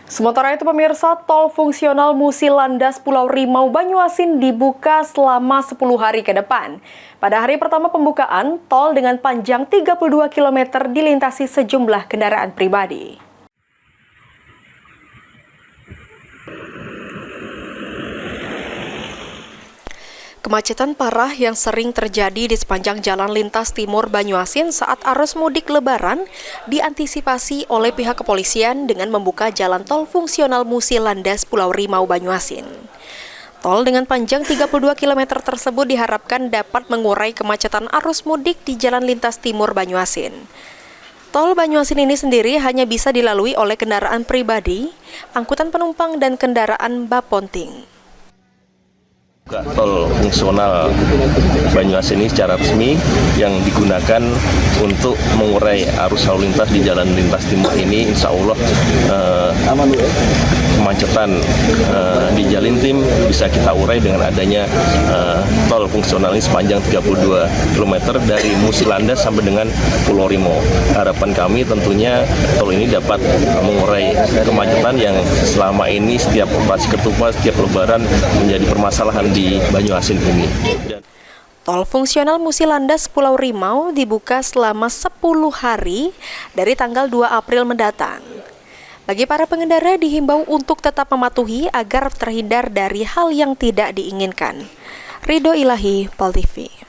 Sementara itu pemirsa, tol fungsional Musi Landas Pulau Rimau Banyuasin dibuka selama 10 hari ke depan. Pada hari pertama pembukaan, tol dengan panjang 32 km dilintasi sejumlah kendaraan pribadi. Kemacetan parah yang sering terjadi di sepanjang jalan lintas timur Banyuasin saat arus mudik Lebaran diantisipasi oleh pihak kepolisian dengan membuka jalan tol fungsional Musi Landas Pulau Rimau Banyuasin. Tol dengan panjang 32 km tersebut diharapkan dapat mengurai kemacetan arus mudik di jalan lintas timur Banyuasin. Tol Banyuasin ini sendiri hanya bisa dilalui oleh kendaraan pribadi, angkutan penumpang, dan kendaraan baponting. Tol fungsional Banyuasin ini secara resmi yang digunakan untuk mengurai arus lalu lintas di jalan lintas timur ini, insya Allah kemacetan di Jalintim bisa kita urai dengan adanya tol fungsional ini sepanjang 32 km dari Musi Landas sampai dengan Pulau Rimau. Harapan kami tentunya tol ini dapat mengurai kemacetan yang selama ini setiap operasi ketupat, setiap Lebaran menjadi permasalahan di Banyuasin ini. Tol fungsional Musi Landas Pulau Rimau dibuka selama 10 hari dari tanggal 2 April mendatang. Bagi para pengendara dihimbau untuk tetap mematuhi agar terhindar dari hal yang tidak diinginkan. Ridho Ilahi, POL TV.